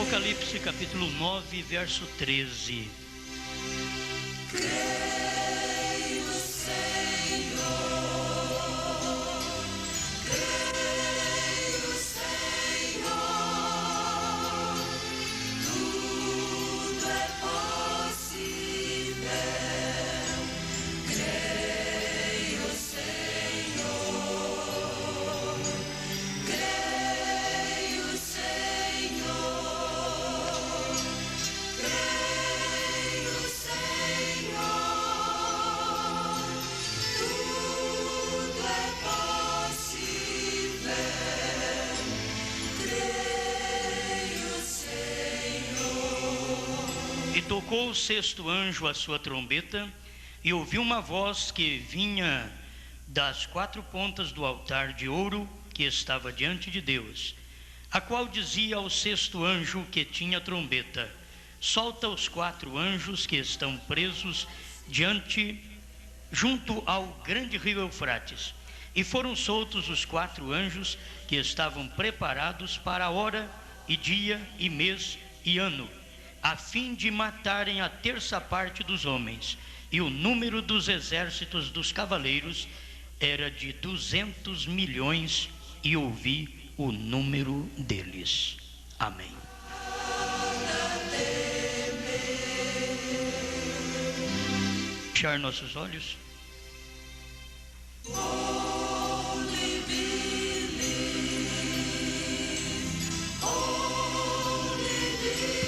Apocalipse capítulo 9, verso 13. Creio, Senhor, creio, Senhor, tudo é possível. Creio, Senhor, creio, Senhor, creio, Senhor, tudo é possível. Creio, Senhor. E tocou o sexto anjo a sua trombeta, e ouviu uma voz que vinha das quatro pontas do altar de ouro que estava diante de Deus, a qual dizia ao sexto anjo que tinha a trombeta: solta os quatro anjos que estão presos junto ao grande rio Eufrates. E foram soltos os quatro anjos que estavam preparados para a hora e dia e mês e ano, a fim de matarem a terça parte dos homens. E o número dos exércitos dos cavaleiros era de 200 milhões, e ouvi o número deles. Amém. Fechar nossos olhos. Only believe, only believe,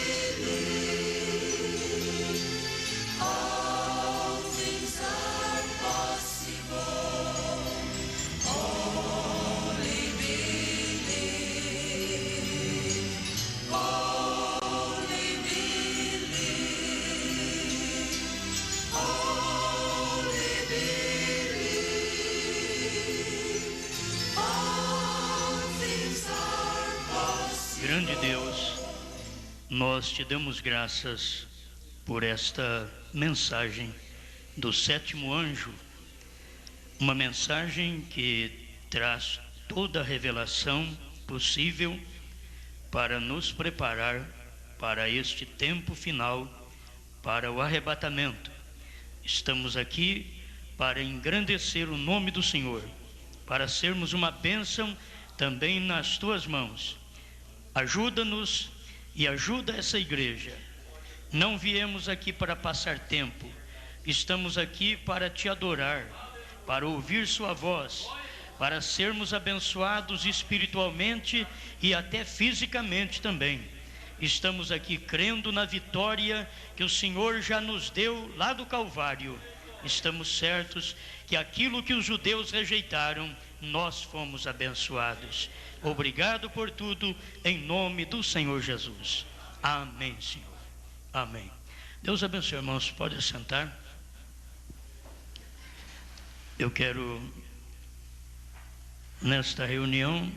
all things are possible. Only believe, only believe, only believe, all things are possible. Grande Deus, nós te damos graças por esta mensagem do sétimo anjo, uma mensagem que traz toda a revelação possível para nos preparar para este tempo final, para o arrebatamento. Estamos aqui para engrandecer o nome do Senhor, para sermos uma bênção também nas tuas mãos. Ajuda-nos e ajuda essa igreja. Não viemos aqui para passar tempo, estamos aqui para te adorar, para ouvir sua voz, para sermos abençoados espiritualmente e até fisicamente também. Estamos aqui crendo na vitória que o Senhor já nos deu lá do Calvário. Estamos certos que aquilo que os judeus rejeitaram, nós fomos abençoados. Obrigado por tudo, em nome do Senhor Jesus. Amém, Senhor. Amém. Deus abençoe, irmãos. Pode assentar. Eu quero, nesta reunião,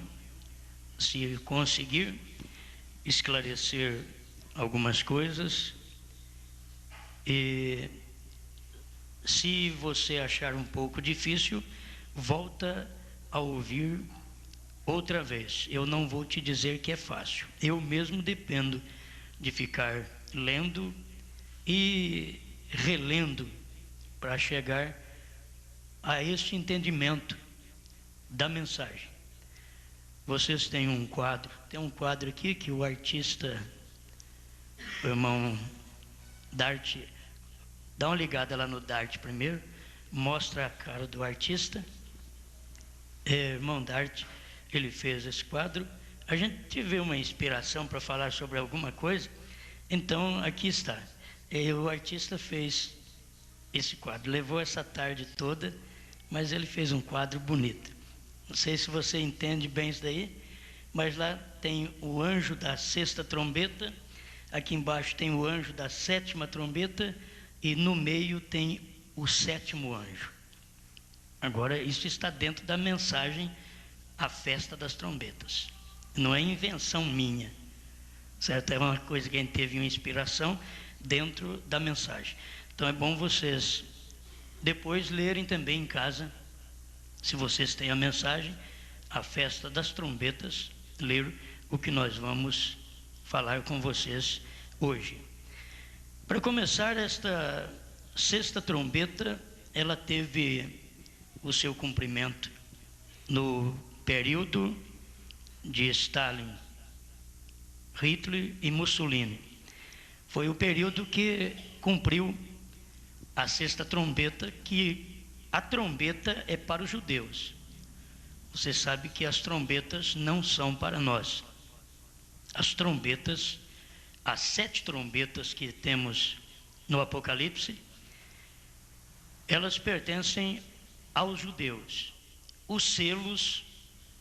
se conseguir, esclarecer algumas coisas. E se você achar um pouco difícil, volta a ouvir outra vez. Eu não vou te dizer que é fácil. Eu mesmo dependo de ficar lendo e relendo para chegar a este entendimento da mensagem. Vocês têm um quadro, tem um quadro aqui que o artista, o irmão Dart, dá uma ligada lá no Dart primeiro, mostra a cara do artista. Irmão Dart, ele fez esse quadro. A gente teve uma inspiração para falar sobre alguma coisa, então aqui está. O artista fez esse quadro, levou essa tarde toda, mas ele fez um quadro bonito. Não sei se você entende bem isso daí, mas lá tem o anjo da sexta trombeta, aqui embaixo tem o anjo da sétima trombeta, e no meio tem o sétimo anjo. Agora, isso está dentro da mensagem, a festa das trombetas. Não é invenção minha, certo? É uma coisa que a gente teve uma inspiração dentro da mensagem. Então é bom vocês depois lerem também em casa, se vocês têm a mensagem, a festa das trombetas, ler o que nós vamos falar com vocês hoje. Para começar, esta sexta trombeta, ela teve o seu cumprimento no período de Stalin, Hitler e Mussolini. Foi o período que cumpriu a sexta trombeta, que a trombeta é para os judeus. Você sabe que as trombetas não são para nós. As trombetas, as 7 trombetas que temos no Apocalipse, elas pertencem aos judeus. Os selos,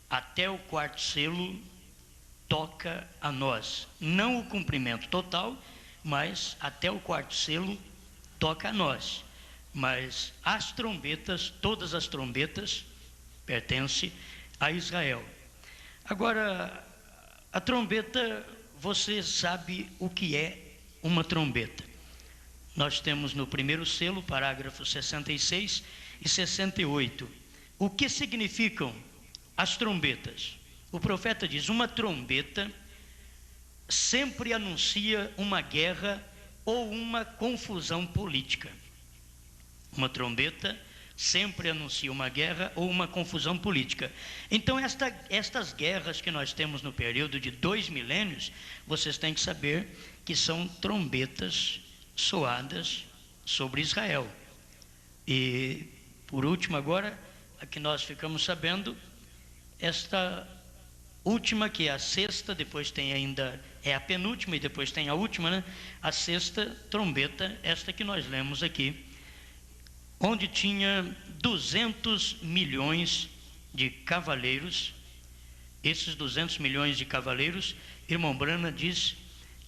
até o 4º selo, toca a nós. Não o cumprimento total, mas até o 4º selo toca a nós. Mas as trombetas, todas as trombetas, pertencem a Israel. Agora, a trombeta, você sabe o que é uma trombeta. Nós temos no 1º selo, parágrafos 66 e 68. O que significam as trombetas? O profeta diz: uma trombeta sempre anuncia uma guerra ou uma confusão política. Uma trombeta sempre anuncia uma guerra ou uma confusão política. Então, estas guerras que nós temos no período de 2 milênios, vocês têm que saber que são trombetas soadas sobre Israel. E, por último, agora, a que nós ficamos sabendo, esta última, que é a sexta, depois tem ainda, é a penúltima e depois tem a última, né? A sexta trombeta, esta que nós lemos aqui, onde tinha 200 milhões de cavaleiros. Esses 200 milhões de cavaleiros, irmão Brana diz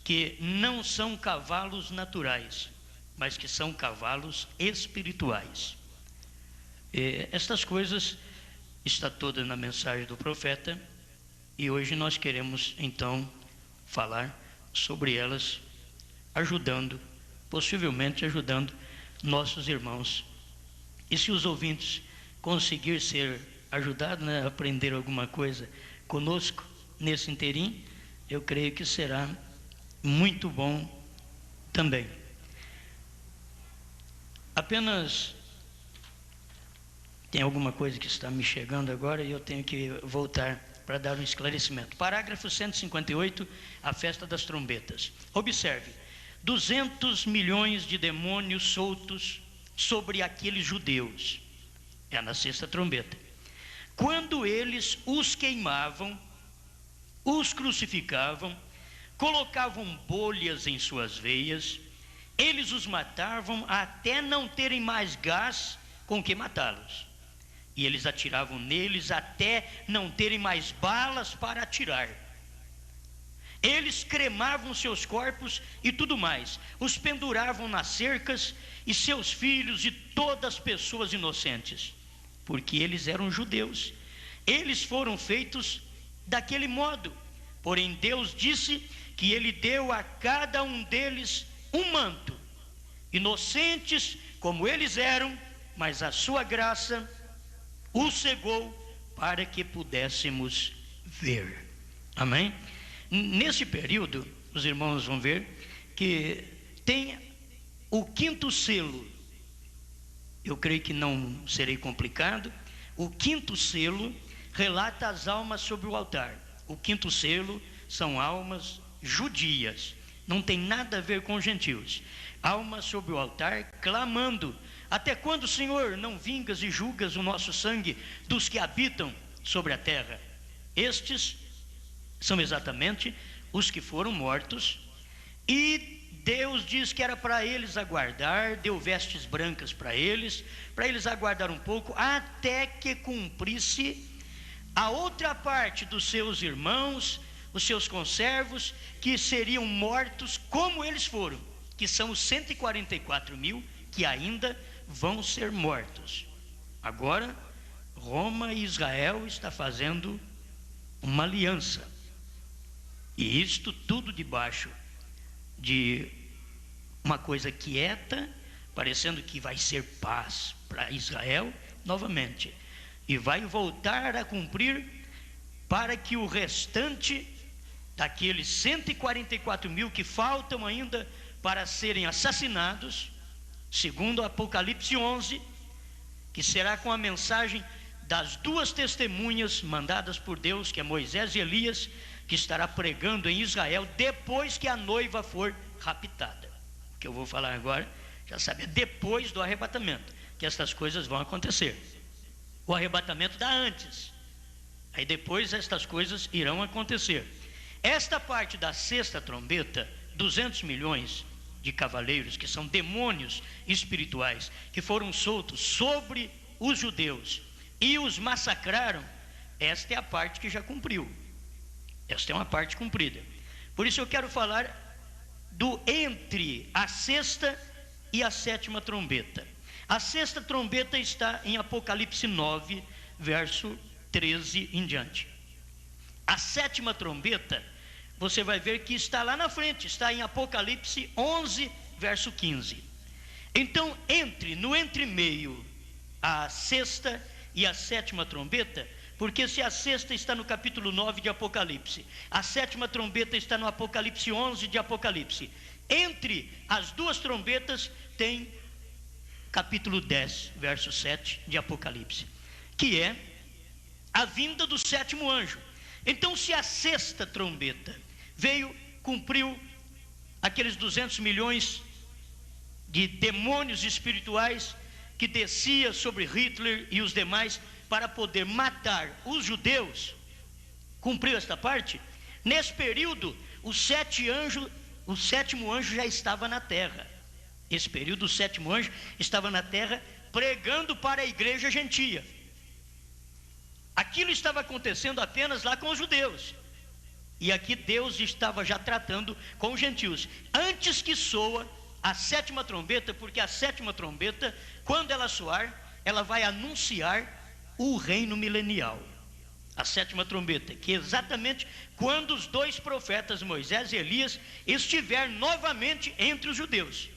que não são cavalos naturais, mas que são cavalos espirituais. Estas coisas está toda na mensagem do profeta, e hoje nós queremos então falar sobre elas, possivelmente ajudando nossos irmãos. E se os ouvintes conseguirem ser ajudados, né, a aprender alguma coisa conosco nesse inteirinho, eu creio que será muito bom também. Apenas tem alguma coisa que está me chegando agora e eu tenho que voltar para dar um esclarecimento. Parágrafo 158, a festa das trombetas. Observe: 200 milhões de demônios soltos sobre aqueles judeus. É na sexta trombeta. Quando eles os queimavam, os crucificavam, colocavam bolhas em suas veias, eles os matavam até não terem mais gás com que matá-los. E eles atiravam neles até não terem mais balas para atirar. Eles cremavam seus corpos e tudo mais, os penduravam nas cercas, e seus filhos e todas as pessoas inocentes, porque eles eram judeus. Eles foram feitos daquele modo. Porém, Deus disse que Ele deu a cada um deles um manto, inocentes como eles eram, mas a sua graça os cegou para que pudéssemos ver. Amém? Nesse período, os irmãos vão ver que tem o 5º selo. Eu creio que não serei complicado. O 5º selo relata as almas sobre o altar. O 5º selo são almas judias, não tem nada a ver com gentios. Almas sobre o altar clamando: até quando, Senhor, não vingas e julgas o nosso sangue dos que habitam sobre a terra? Estes são exatamente os que foram mortos, e Deus diz que era para eles aguardar, deu vestes brancas para eles aguardar um pouco, até que cumprisse a outra parte dos seus irmãos, os seus conservos, que seriam mortos como eles foram, que são os 144 mil que ainda vão ser mortos. Agora, Roma e Israel está fazendo uma aliança, e isto tudo debaixo de uma coisa quieta, parecendo que vai ser paz para Israel novamente, e vai voltar a cumprir para que o restante daqueles 144 mil que faltam ainda para serem assassinados, segundo Apocalipse 11, que será com a mensagem das duas testemunhas mandadas por Deus, que é Moisés e Elias, que estará pregando em Israel depois que a noiva for raptada. O que eu vou falar agora, já sabe, é depois do arrebatamento que estas coisas vão acontecer. O arrebatamento dá antes, aí depois estas coisas irão acontecer. Esta parte da sexta trombeta, 200 milhões de cavaleiros, que são demônios espirituais, que foram soltos sobre os judeus e os massacraram, esta é a parte que já cumpriu. Esta é uma parte cumprida. Por isso eu quero falar do entre a sexta e a sétima trombeta. A sexta trombeta está em Apocalipse 9, verso 13 em diante. A sétima trombeta, você vai ver que está lá na frente, está em Apocalipse 11, verso 15. Então, no entremeio, a sexta e a sétima trombeta, porque se a sexta está no capítulo 9 de Apocalipse, a sétima trombeta está no Apocalipse 11 de Apocalipse, entre as duas trombetas tem capítulo 10, verso 7 de Apocalipse, que é a vinda do sétimo anjo. Então, se a sexta trombeta cumpriu aqueles 200 milhões de demônios espirituais que descia sobre Hitler e os demais para poder matar os judeus, cumpriu esta parte. Nesse período, o sétimo anjo já estava na terra. Esse período, o sétimo anjo estava na terra pregando para a igreja gentia. Aquilo estava acontecendo apenas lá com os judeus, e aqui Deus estava já tratando com os gentios, antes que soa a sétima trombeta, porque a sétima trombeta, quando ela soar, ela vai anunciar o reino milenial. A sétima trombeta, que é exatamente quando os dois profetas Moisés e Elias estiver novamente entre os judeus.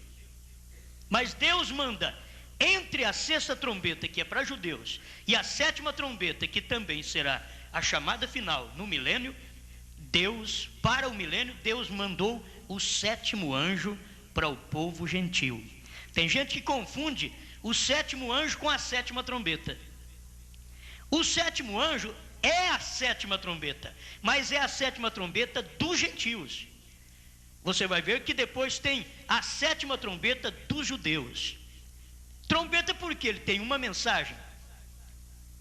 Mas Deus manda, entre a sexta trombeta, que é para judeus, e a sétima trombeta, que também será a chamada final no milênio, para o milênio, Deus mandou o sétimo anjo para o povo gentil. Tem gente que confunde o sétimo anjo com a sétima trombeta. O sétimo anjo é a sétima trombeta, mas é a sétima trombeta dos gentios. Você vai ver que depois tem a sétima trombeta dos judeus. Trombeta porque ele tem uma mensagem,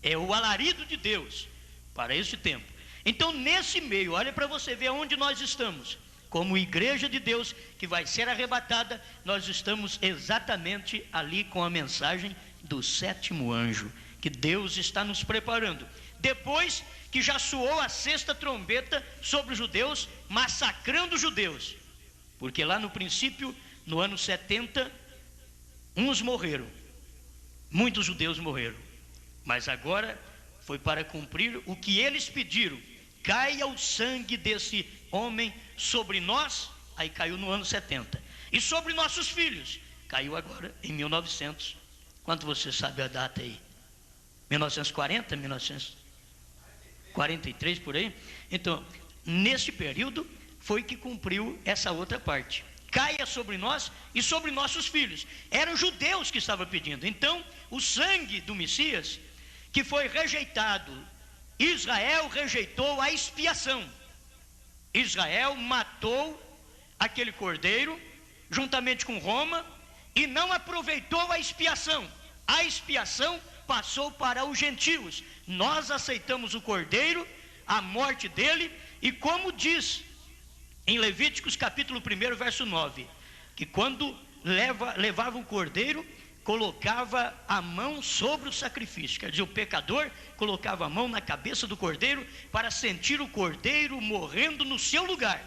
é o alarido de Deus para esse tempo. Então, nesse meio, olha para você ver onde nós estamos. Como igreja de Deus que vai ser arrebatada, nós estamos exatamente ali com a mensagem do sétimo anjo, que Deus está nos preparando. Depois que já soou a sexta trombeta sobre os judeus, massacrando os judeus. Porque lá no princípio, no ano 70, uns morreram, muitos judeus morreram. Mas agora foi para cumprir o que eles pediram: caia o sangue desse homem sobre nós. Aí caiu no ano 70. E sobre nossos filhos, caiu agora em 1900. Quanto você sabe a data aí? 1940, 1943, por aí. Então, nesse período foi que cumpriu essa outra parte: caia sobre nós e sobre nossos filhos. Eram judeus que estavam pedindo. Então, o sangue do Messias, que foi rejeitado, Israel rejeitou a expiação. Israel matou aquele cordeiro juntamente com Roma e não aproveitou a expiação. A expiação passou para os gentios. Nós aceitamos o cordeiro, a morte dele, e como diz em Levíticos capítulo 1, verso 9, que quando levava o cordeiro, colocava a mão sobre o sacrifício. Quer dizer, o pecador colocava a mão na cabeça do cordeiro para sentir o cordeiro morrendo no seu lugar.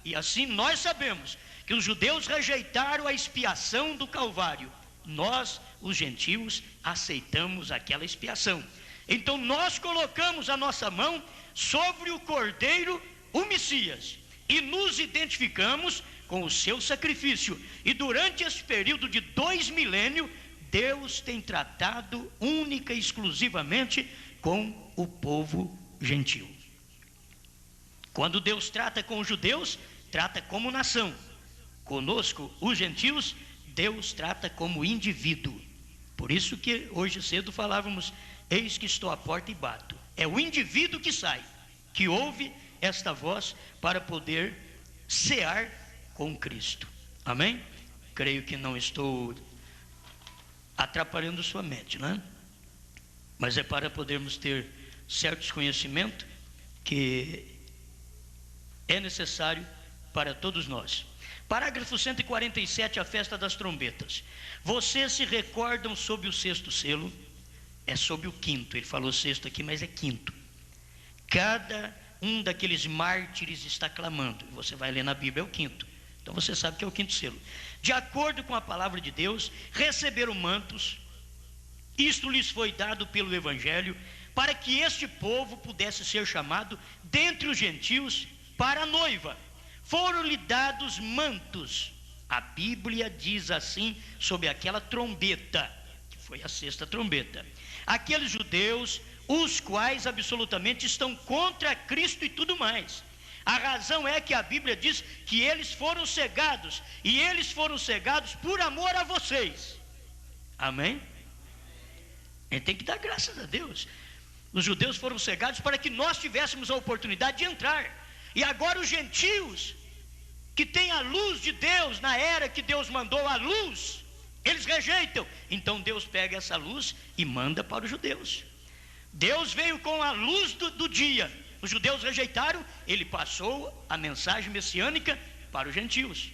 E assim nós sabemos que os judeus rejeitaram a expiação do Calvário. Nós, os gentios, aceitamos aquela expiação. Então nós colocamos a nossa mão sobre o cordeiro, o Messias, e nos identificamos com o seu sacrifício. E durante esse período de 2 milênios, Deus tem tratado única e exclusivamente com o povo gentil. Quando Deus trata com os judeus, trata como nação. Conosco, os gentios, Deus trata como indivíduo. Por isso que hoje cedo falávamos, eis que estou à porta e bato. É o indivíduo que sai, que ouve esta voz para poder cear com Cristo. Amém? Creio que não estou atrapalhando sua mente, não é? Mas é para podermos ter certos conhecimentos que é necessário para todos nós. Parágrafo 147, a festa das trombetas. Vocês se recordam sobre o sexto selo? É sobre o quinto, ele falou sexto aqui, mas é quinto. Cada um daqueles mártires está clamando, você vai ler na Bíblia, é o quinto. Então você sabe que é o quinto selo. De acordo com a palavra de Deus, receberam mantos, isto lhes foi dado pelo Evangelho, para que este povo pudesse ser chamado dentre os gentios para a noiva. Foram-lhe dados mantos. A Bíblia diz assim sobre aquela trombeta, que foi a sexta trombeta. Aqueles judeus, os quais absolutamente estão contra Cristo e tudo mais. A razão é que a Bíblia diz que eles foram cegados, e eles foram cegados por amor a vocês. Amém? A gente tem que dar graças a Deus. Os judeus foram cegados para que nós tivéssemos a oportunidade de entrar. E agora os gentios, que têm a luz de Deus, na era que Deus mandou a luz, eles rejeitam. Então Deus pega essa luz e manda para os judeus. Deus veio com a luz do dia. Os judeus rejeitaram, ele passou a mensagem messiânica para os gentios.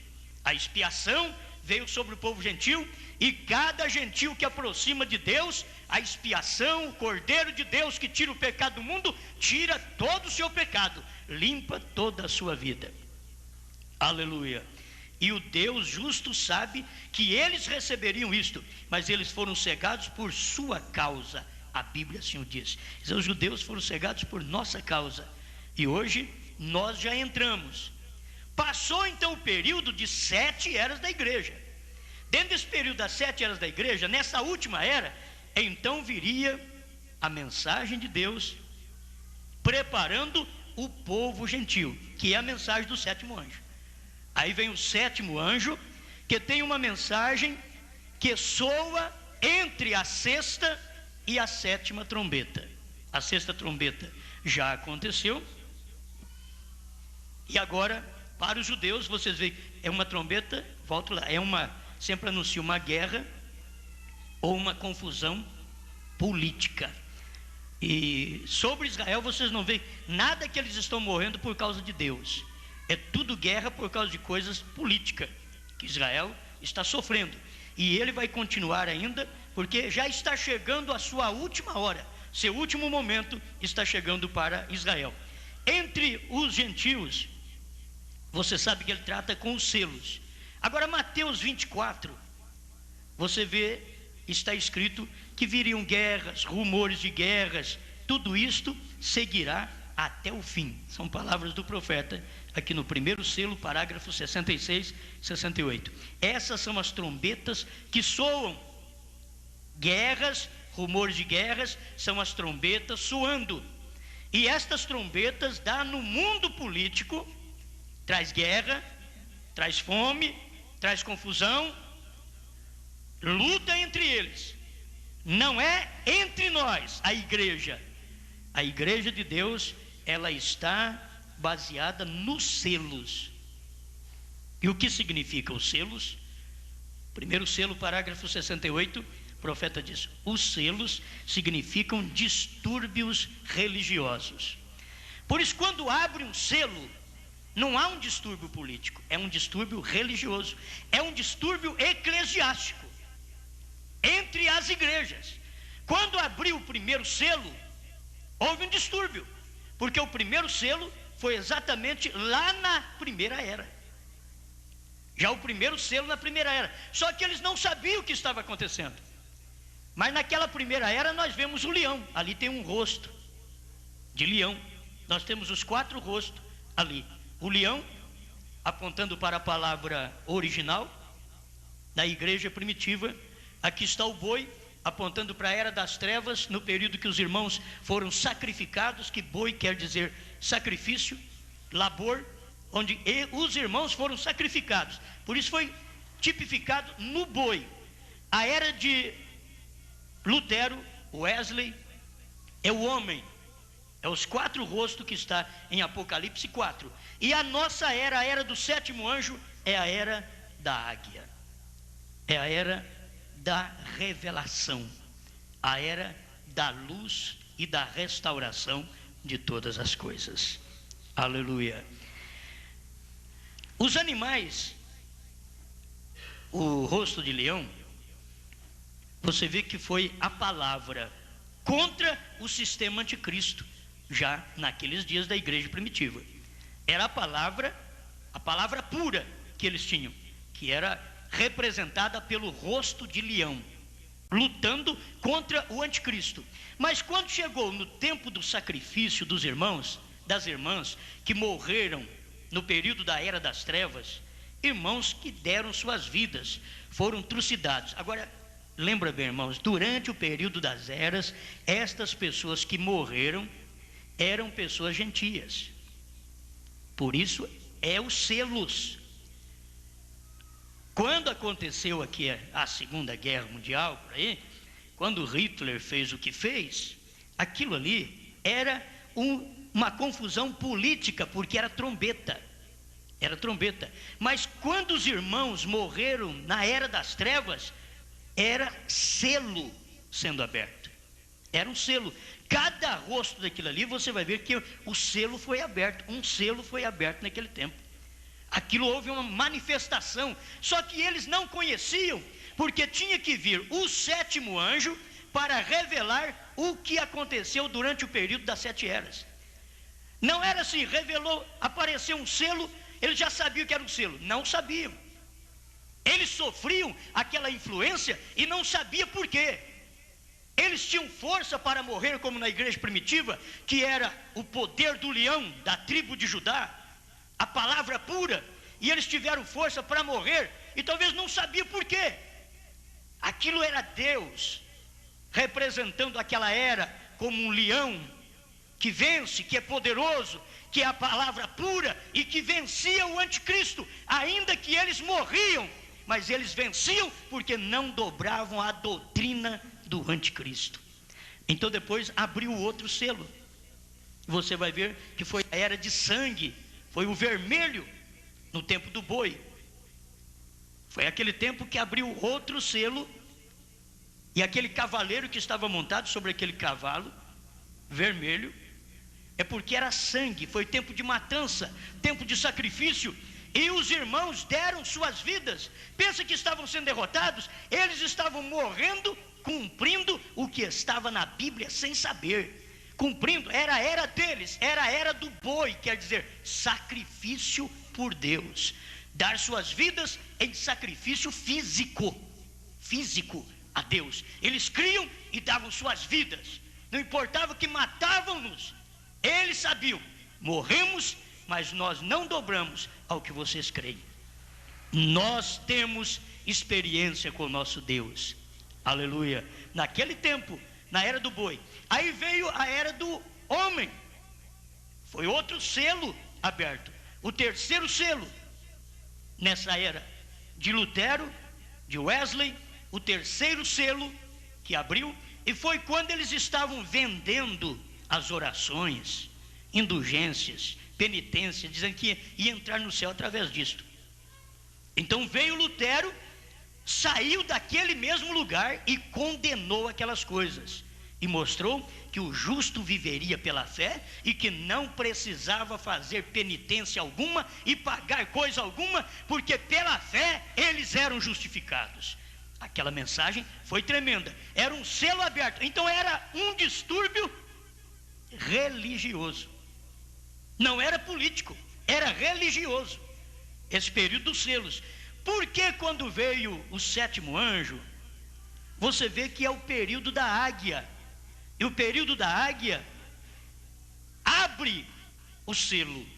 A expiação veio sobre o povo gentil, e cada gentil que aproxima de Deus, a expiação, o Cordeiro de Deus que tira o pecado do mundo, tira todo o seu pecado, limpa toda a sua vida. Aleluia. E o Deus justo sabe que eles receberiam isto, mas eles foram cegados por sua causa. A Bíblia assim o diz. Os judeus foram cegados por nossa causa, e hoje nós já entramos. Passou então o período de 7 eras da igreja. Dentro desse período das 7 eras da igreja, nessa última era, então viria a mensagem de Deus, preparando o povo gentil, que é a mensagem do sétimo anjo. Aí vem o sétimo anjo, que tem uma mensagem que soa entre a sexta e a sétima trombeta. A sexta trombeta já aconteceu, e agora para os judeus, vocês veem, é uma trombeta, volto lá, sempre anuncia uma guerra ou uma confusão política. E sobre Israel vocês não veem nada que eles estão morrendo por causa de Deus. É tudo guerra por causa de coisas políticas que Israel está sofrendo. E ele vai continuar ainda, porque já está chegando a sua última hora. Seu último momento está chegando para Israel. Entre os gentios, você sabe que ele trata com os selos. Agora Mateus 24, você vê, está escrito que viriam guerras, rumores de guerras, tudo isto seguirá até o fim. São palavras do profeta, aqui no primeiro selo, parágrafo 66, 68. Essas são as trombetas que soam. Guerras, rumores de guerras, são as trombetas soando. E estas trombetas dá no mundo político, traz guerra, traz fome, traz confusão, luta entre eles. Não é entre nós, a igreja. A igreja de Deus, ela está baseada nos selos. E o que significa os selos? Primeiro selo, parágrafo 68, o profeta diz: os selos significam distúrbios religiosos. Por isso, quando abre um selo, não há um distúrbio político, é um distúrbio religioso, é um distúrbio eclesiástico entre as igrejas. Quando abriu o primeiro selo, houve um distúrbio, porque o primeiro selo foi exatamente lá na primeira era. Já o primeiro selo na primeira era, só que eles não sabiam o que estava acontecendo. Mas naquela primeira era nós vemos o leão, ali tem um rosto de leão, nós temos os 4 rostos ali. O leão, apontando para a palavra original da igreja primitiva. Aqui está o boi, apontando para a era das trevas, no período que os irmãos foram sacrificados, que boi quer dizer sacrifício. labor, onde os irmãos foram sacrificados. Por isso foi tipificado no boi. A era de Lutero, Wesley, é o homem. É os 4 rostos que está em Apocalipse 4. E a nossa era, a era do 7º anjo, é a era da águia. É a era da revelação. A era da luz e da restauração de todas as coisas. Aleluia. Os animais, o rosto de leão, você vê que foi a palavra contra o sistema anticristo, já naqueles dias da igreja primitiva. Era a palavra pura que eles tinham, que era representada pelo rosto de leão, lutando contra o anticristo. Mas quando chegou no tempo do sacrifício dos irmãos, das irmãs, que morreram no período da era das trevas, irmãos que deram suas vidas, foram trucidados. Agora, lembra bem, irmãos, durante o período das eras, estas pessoas que morreram eram pessoas gentias. Por isso é os selos. Quando aconteceu aqui a Segunda Guerra Mundial, por aí, quando Hitler fez o que fez, aquilo ali era uma confusão política, porque era trombeta. Era trombeta. Mas quando os irmãos morreram na era das trevas, era selo sendo aberto. Era um selo. Cada rosto daquilo ali, você vai ver que o selo foi aberto. Um selo foi aberto naquele tempo. Aquilo houve uma manifestação. Só que eles não conheciam, porque tinha que vir o 7º anjo para revelar o que aconteceu durante o período das 7 eras. Não era assim, revelou, apareceu um selo, eles já sabiam que era um selo. Não sabiam. Eles sofriam aquela influência e não sabiam por quê. Eles tinham força para morrer, como na igreja primitiva, que era o poder do leão da tribo de Judá, a palavra pura, e eles tiveram força para morrer, e talvez não sabiam por quê. Aquilo era Deus representando aquela era como um leão que vence, que é poderoso, que é a palavra pura e que vencia o anticristo, ainda que eles morriam, mas eles venciam porque não dobravam a doutrina do anticristo. Então depois abriu outro selo. Você vai ver que foi a era de sangue, foi o vermelho no tempo do boi. Foi aquele tempo que abriu outro selo, e aquele cavaleiro que estava montado sobre aquele cavalo vermelho, é porque era sangue, foi tempo de matança, tempo de sacrifício, e os irmãos deram suas vidas. Pensa que estavam sendo derrotados? Eles estavam morrendo, cumprindo o que estava na Bíblia sem saber. Cumprindo, era a era deles, era a era do boi, quer dizer, sacrifício por Deus. Dar suas vidas em sacrifício físico a Deus. Eles criam e davam suas vidas, não importava que matavam-nos. Eles sabiam, morremos, mas nós não dobramos ao que vocês creem. Nós temos experiência com o nosso Deus. Aleluia. Naquele tempo, na era do boi. Aí veio a era do homem. Foi outro selo aberto. O terceiro selo nessa era de Lutero, de Wesley, o terceiro selo que abriu, e foi quando eles estavam vendendo as orações, indulgências, penitência, dizendo que ia entrar no céu através disto. Então veio Lutero, saiu daquele mesmo lugar e condenou aquelas coisas, e mostrou que o justo viveria pela fé e que não precisava fazer penitência alguma e pagar coisa alguma, porque pela fé eles eram justificados. Aquela mensagem foi tremenda, era um selo aberto. Então era um distúrbio religioso, não era político, era religioso, esse período dos selos. Porque quando veio o 7º anjo, você vê que é o período da águia, e o período da águia abre o selo,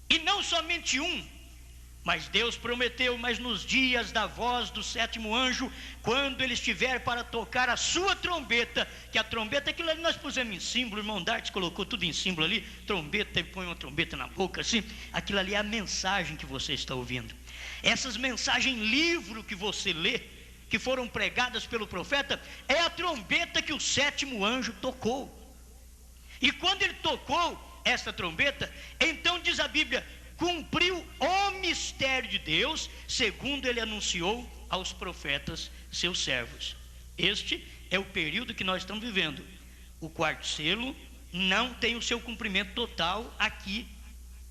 e não somente um, Mas Deus prometeu, mas nos dias da voz do sétimo anjo, quando ele estiver para tocar a sua trombeta, que a trombeta, aquilo ali nós pusemos em símbolo, o irmão Dartes colocou tudo em símbolo ali, trombeta, ele põe uma trombeta na boca assim, aquilo ali é a mensagem que você está ouvindo. Essas mensagens livro que você lê, que foram pregadas pelo profeta, é a trombeta que o sétimo anjo tocou. E quando ele tocou essa trombeta, então diz a Bíblia, cumpriu o mistério de Deus, segundo ele anunciou aos profetas, seus servos. Este é o período que nós estamos vivendo. O quarto selo não tem o seu cumprimento total aqui,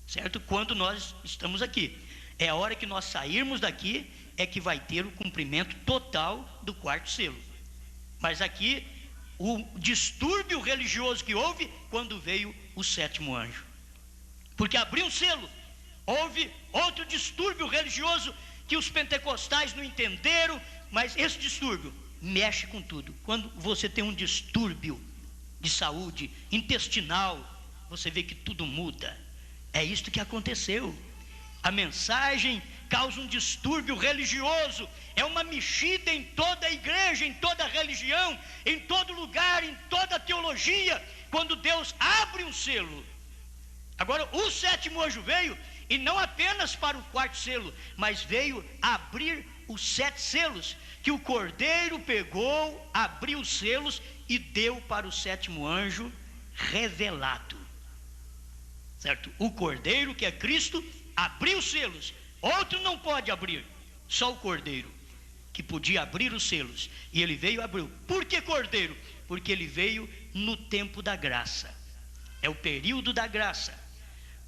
certo? Quando nós estamos aqui. É a hora que nós sairmos daqui, é que vai ter o cumprimento total do quarto selo. Mas aqui, o distúrbio religioso que houve quando veio o sétimo anjo. Porque abriu um selo, houve outro distúrbio religioso que os pentecostais não entenderam, mas esse distúrbio mexe com tudo. Quando você tem um distúrbio de saúde intestinal, você vê que tudo muda. É isto que aconteceu. A mensagem causa um distúrbio religioso, é uma mexida em toda a igreja, em toda a religião, em todo lugar, em toda a teologia, quando Deus abre um selo. Agora, o sétimo anjo veio, e não apenas para o quarto selo, mas veio abrir os 7 selos, que o cordeiro pegou, abriu os selos e deu para o sétimo anjo revelado, certo? O cordeiro, que é Cristo, abriu os selos, outro não pode abrir, só o cordeiro, que podia abrir os selos, e ele veio e abriu. Por que cordeiro? Porque ele veio no tempo da graça, é o período da graça.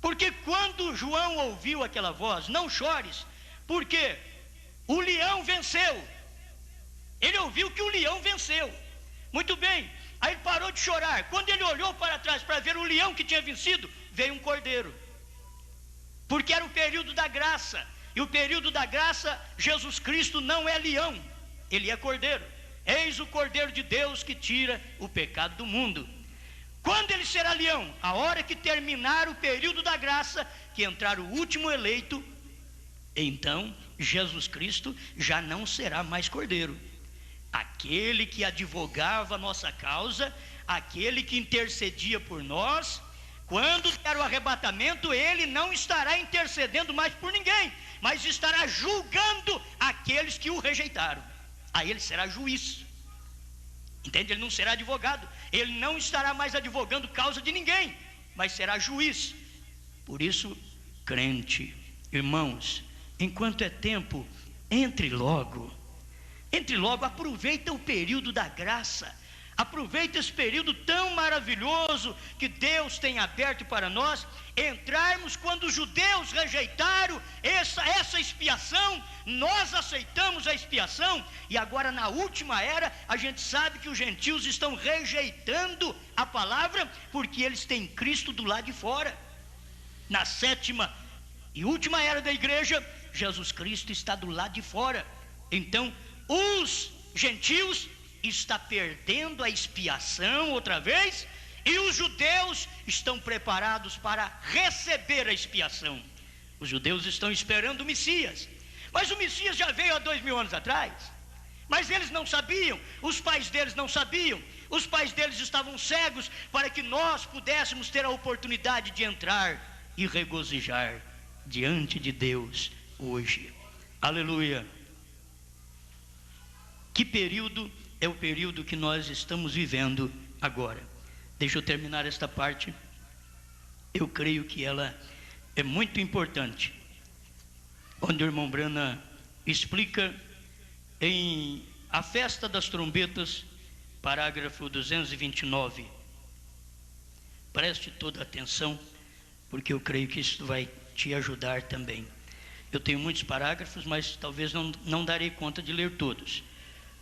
Porque quando João ouviu aquela voz, não chores, porque o leão venceu. Ele ouviu que o leão venceu. Muito bem, aí ele parou de chorar. Quando ele olhou para trás para ver o leão que tinha vencido, veio um cordeiro. Porque era o período da graça. E o período da graça, Jesus Cristo não é leão, ele é cordeiro. Eis o cordeiro de Deus que tira o pecado do mundo. Quando ele será leão? A hora que terminar o período da graça, que entrar o último eleito, então Jesus Cristo já não será mais cordeiro. Aquele que advogava a nossa causa, aquele que intercedia por nós, quando der o arrebatamento, ele não estará intercedendo mais por ninguém, mas estará julgando aqueles que o rejeitaram. Aí ele será juiz. Entende? Ele não será advogado, ele não estará mais advogando causa de ninguém, mas será juiz. Por isso, crente, irmãos, enquanto é tempo, entre logo, aproveita o período da graça, aproveita esse período tão maravilhoso que Deus tem aberto para nós, entrarmos. Quando os judeus rejeitaram essa expiação, nós aceitamos a expiação, e agora na última era, a gente sabe que os gentios estão rejeitando a palavra, porque eles têm Cristo do lado de fora. Na 7ª e última era da igreja, Jesus Cristo está do lado de fora. Então, os gentios está perdendo a expiação outra vez, e os judeus estão preparados para receber a expiação. Os judeus estão esperando o Messias, mas o Messias já veio há 2000 anos atrás, mas eles não sabiam, os pais deles não sabiam, os pais deles estavam cegos para que nós pudéssemos ter a oportunidade de entrar e regozijar diante de Deus hoje. Aleluia! Que período é o período que nós estamos vivendo agora? Deixa eu terminar esta parte. Eu creio que ela é muito importante, onde o irmão Brana explica em A Festa das Trombetas, parágrafo 229. Preste toda atenção, porque eu creio que isso vai te ajudar também. Eu tenho muitos parágrafos, mas talvez não darei conta de ler todos.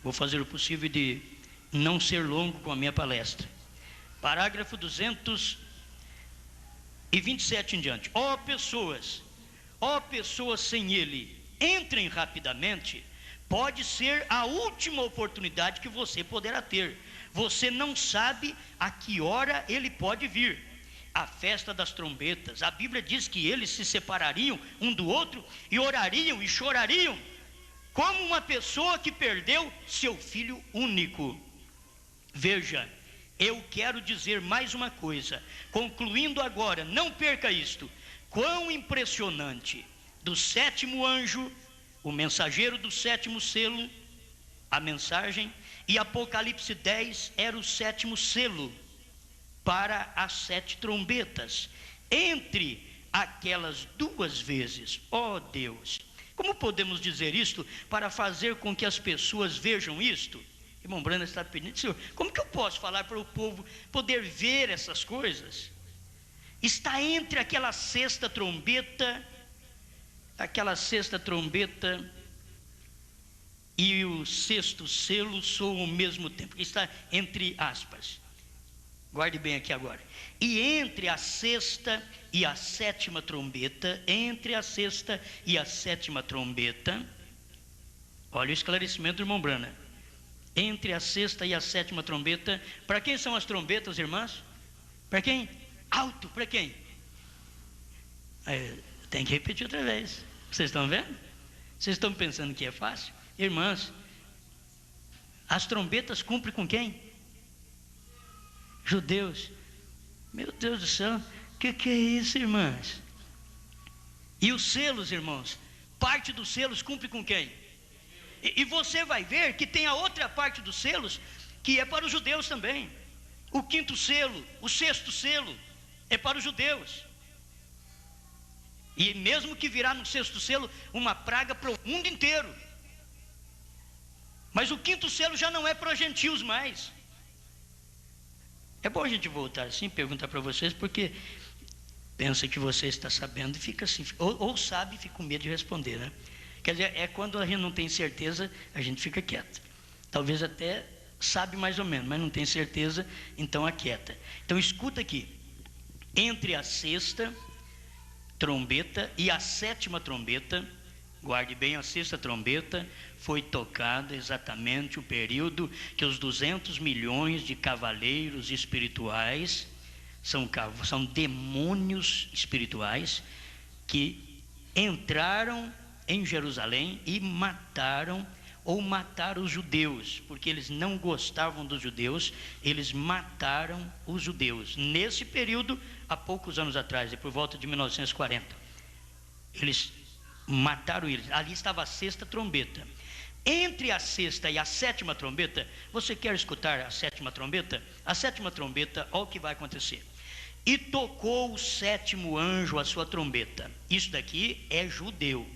Vou fazer o possível de não ser longo com a minha palestra. Parágrafo 227 em diante. Ó pessoas sem ele, entrem rapidamente. Pode ser a última oportunidade que você poderá ter. Você não sabe a que hora ele pode vir. a festa das trombetas. A Bíblia diz que eles se separariam um do outro e orariam e chorariam, como uma pessoa que perdeu seu filho único. Veja, eu quero dizer mais uma coisa, concluindo agora, não perca isto: quão impressionante, do sétimo anjo, o mensageiro do sétimo selo, a mensagem, e Apocalipse 10 era o sétimo selo para as 7 trombetas. Entre aquelas 2 vezes, ó Deus, como podemos dizer isto para fazer com que as pessoas vejam isto? Irmão Brando está pedindo: Senhor, como que eu posso falar para o povo poder ver essas coisas? Está entre aquela sexta trombeta e o sexto selo soam ao mesmo tempo. Está entre aspas. Guarde bem aqui agora. E entre a sexta e a sétima trombeta, olha o esclarecimento do irmão Brana. Entre a sexta e a sétima trombeta, para quem são as trombetas, irmãs? Para quem? Alto, para quem? Tem que repetir outra vez. Vocês estão vendo? Vocês estão pensando que é fácil? Irmãs, as trombetas cumprem com quem? Judeus. Meu Deus do céu, que é isso, irmãs? E os selos, irmãos, parte dos selos cumpre com quem? E você vai ver que tem a outra parte dos selos que é para os judeus também. O 5º selo, o 6º selo é para os judeus. E mesmo que virá no 6º selo uma praga para o mundo inteiro. Mas o 5º selo já não é para os gentios mais. É bom a gente voltar assim, perguntar para vocês, porque pensa que você está sabendo e fica assim, ou sabe e fica com medo de responder, né? Quer dizer, é quando a gente não tem certeza, a gente fica quieto. Talvez até sabe mais ou menos, mas não tem certeza, então aquieta. Então escuta aqui: entre a sexta trombeta e a sétima trombeta, guarde bem, a sexta trombeta foi tocada exatamente o período que os 200 milhões de cavaleiros espirituais, são demônios espirituais, que entraram em Jerusalém e mataram os judeus, porque eles não gostavam dos judeus, eles mataram os judeus. Nesse período, há poucos anos atrás, por volta de 1940, eles mataram eles. Ali estava a sexta trombeta. Entre a sexta e a sétima trombeta, você quer escutar a sétima trombeta? A sétima trombeta, olha o que vai acontecer. E tocou o sétimo anjo a sua trombeta. Isso daqui é judeu.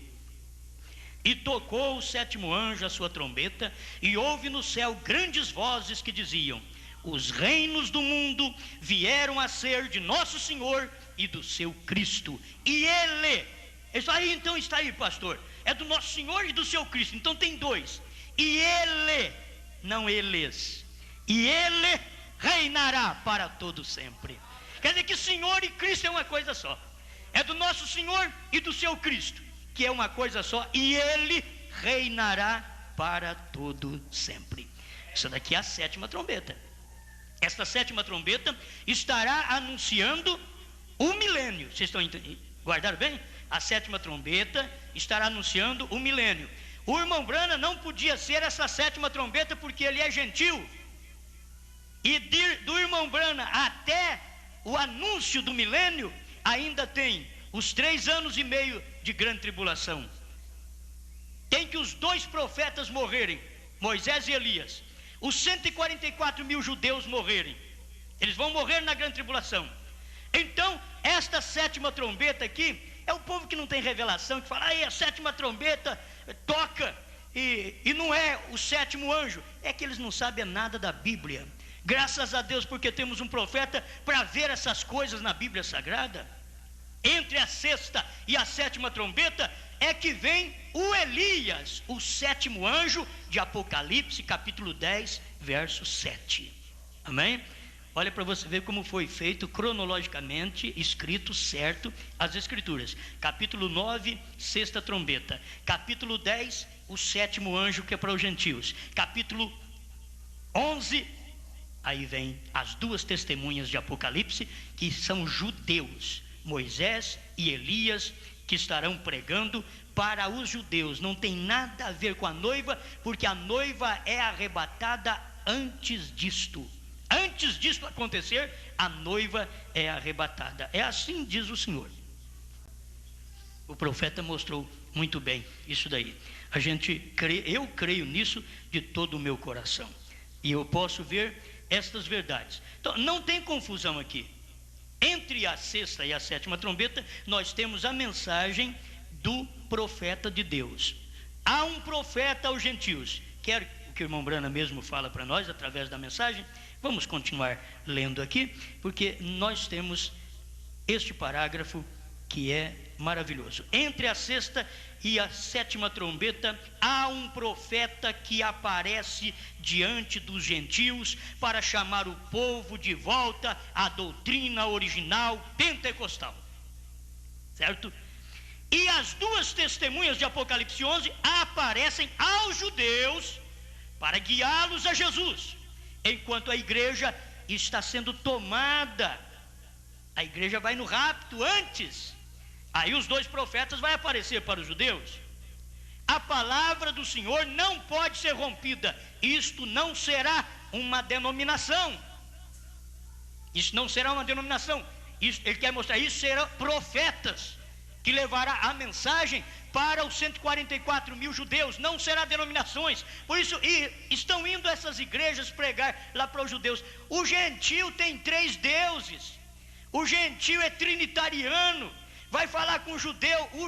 E tocou o sétimo anjo a sua trombeta, e houve no céu grandes vozes que diziam: os reinos do mundo vieram a ser de nosso Senhor e do seu Cristo, e Ele, isso aí então está aí, pastor, é do nosso Senhor e do seu Cristo, então tem 2, e Ele, não eles, e Ele reinará para todo sempre. Quer dizer que Senhor e Cristo é uma coisa só, é do nosso Senhor e do seu Cristo, que é uma coisa só, e Ele reinará para todo sempre. Essa daqui é a sétima trombeta. Esta sétima trombeta estará anunciando o milênio. Vocês estão guardaram bem? A sétima trombeta estará anunciando o milênio. O irmão Brana não podia ser essa sétima trombeta porque ele é gentil. E do irmão Brana até o anúncio do milênio ainda tem os 3 anos e meio de grande tribulação. Tem que os 2 profetas morrerem, Moisés e Elias, os 144 mil judeus morrerem. Eles vão morrer na grande tribulação. Então esta sétima trombeta aqui é o povo que não tem revelação, que fala: aí a sétima trombeta toca e não é o sétimo anjo. É que eles não sabem nada da Bíblia. Graças a Deus, porque temos um profeta para ver essas coisas na Bíblia Sagrada. Entre a sexta e a sétima trombeta é que vem o Elias, o sétimo anjo de Apocalipse, capítulo 10, verso 7. Amém? Olha para você ver como foi feito cronologicamente, escrito certo as escrituras. Capítulo 9, sexta trombeta. Capítulo 10, o sétimo anjo, que é para os gentios. Capítulo 11, Aí vem as duas testemunhas de Apocalipse, que são judeus, Moisés e Elias, que estarão pregando para os judeus. Não tem nada a ver com a noiva, porque a noiva é arrebatada antes disto. Antes disto acontecer, a noiva é arrebatada. É assim diz o Senhor. O profeta mostrou muito bem isso daí. Eu creio nisso de todo o meu coração. E eu posso ver estas verdades. Então, não tem confusão aqui. Entre a sexta e a sétima trombeta, nós temos a mensagem do profeta de Deus. Há um profeta aos gentios. Quer o que o irmão Brana mesmo fala para nós através da mensagem? Vamos continuar lendo aqui, porque nós temos este parágrafo que é maravilhoso. Entre a sexta e a sétima trombeta, há um profeta que aparece diante dos gentios para chamar o povo de volta à doutrina original pentecostal, certo? E as duas testemunhas de Apocalipse 11 aparecem aos judeus para guiá-los a Jesus, enquanto a igreja está sendo tomada. A igreja vai no rapto antes. Aí os dois profetas vão aparecer para os judeus. A palavra do Senhor não pode ser rompida. Isto não será uma denominação. Isso não será uma denominação. Ele quer mostrar, isso serão profetas que levará a mensagem para os 144 mil judeus. Não será denominações. Por isso, estão indo essas igrejas pregar lá para os judeus. O gentio tem 3 deuses. O gentio é trinitariano. Vai falar com o